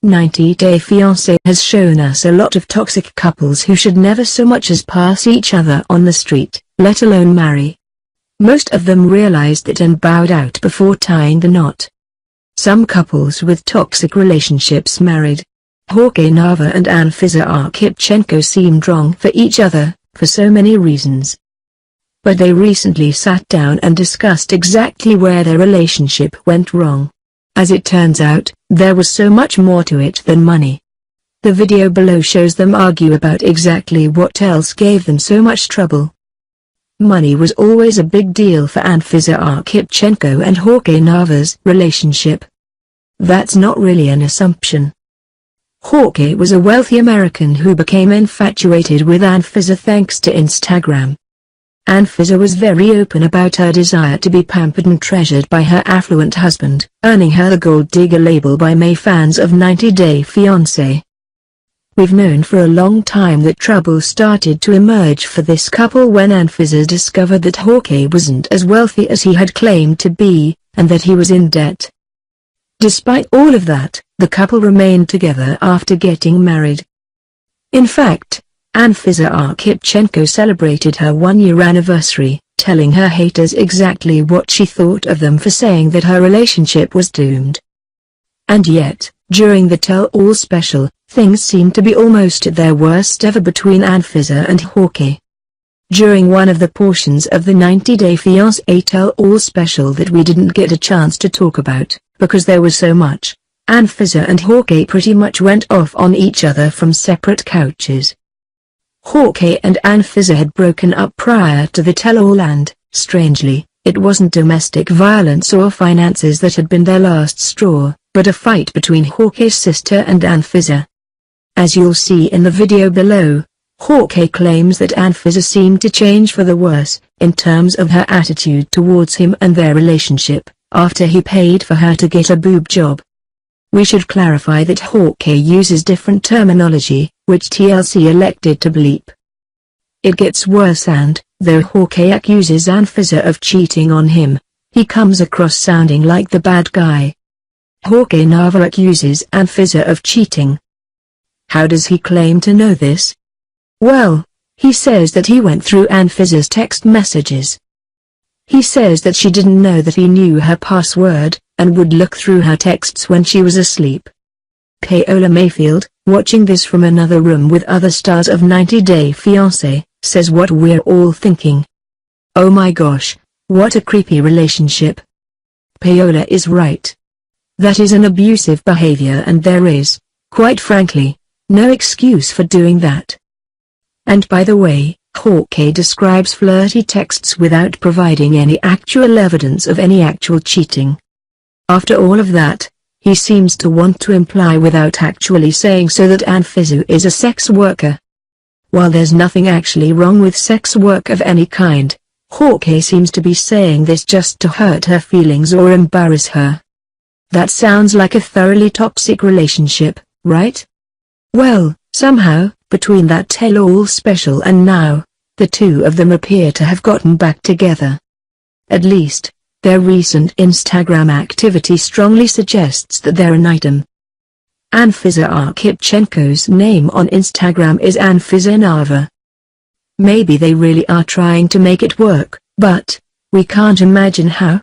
90-Day Fiancé has shown us a lot of toxic couples who should never so much as pass each other on the street, let alone marry. Most of them realized it and bowed out before tying the knot. Some couples with toxic relationships married. Jorge Nava and Anfisa Arkhipchenko seemed wrong for each other, for so many reasons. But they recently sat down and discussed exactly where their relationship went wrong. As it turns out, there was so much more to it than money. The video below shows them argue about exactly what else gave them so much trouble. Money was always a big deal for Anfisa Arkhipchenko and Jorge Nava's relationship. That's not really an assumption. Jorge was a wealthy American who became infatuated with Anfisa thanks to Instagram. Anfisa was very open about her desire to be pampered and treasured by her affluent husband, earning her the gold digger label by May fans of 90-Day Fiancé. We've known for a long time that trouble started to emerge for this couple when Anfisa discovered that Jorge wasn't as wealthy as he had claimed to be, and that he was in debt. Despite all of that, the couple remained together after getting married. In fact, Anfisa Arkhipchenko celebrated her one-year anniversary, telling her haters exactly what she thought of them for saying that her relationship was doomed. And yet, during the Tell-All special, things seemed to be almost at their worst ever between Anfisa and Jorge. During one of the portions of the 90-Day Fiancé Tell-All special that we didn't get a chance to talk about, because there was so much, Anfisa and Jorge pretty much went off on each other from separate couches. Jorge and Anfisa had broken up prior to the tell-all and, strangely, it wasn't domestic violence or finances that had been their last straw, but a fight between Jorge's sister and Anfisa. As you'll see in the video below, Jorge claims that Anfisa seemed to change for the worse, in terms of her attitude towards him and their relationship, after he paid for her to get a boob job. We should clarify that Jorge uses different terminology, which TLC elected to bleep. It gets worse and, though Jorge accuses Anfisa of cheating on him, he comes across sounding like the bad guy. Jorge Nava accuses Anfisa of cheating. How does he claim to know this? Well, he says that he went through Anfisa's text messages. He says that she didn't know that he knew her password, and would look through her texts when she was asleep. Paola Mayfield, watching this from another room with other stars of 90-Day Fiancé, says what we're all thinking. Oh my gosh, what a creepy relationship. Paola is right. That is an abusive behavior and there is, quite frankly, no excuse for doing that. And by the way, Jorge describes flirty texts without providing any actual evidence of any actual cheating. After all of that, he seems to want to imply without actually saying so that Anfisa is a sex worker. While there's nothing actually wrong with sex work of any kind, Jorge seems to be saying this just to hurt her feelings or embarrass her. That sounds like a thoroughly toxic relationship, right? Well, somehow, between that tell-all special and now, the two of them appear to have gotten back together. At least, their recent Instagram activity strongly suggests that they're an item. Anfisa Arkhipchenko's name on Instagram is Anfisa Nava. Maybe they really are trying to make it work, but we can't imagine how.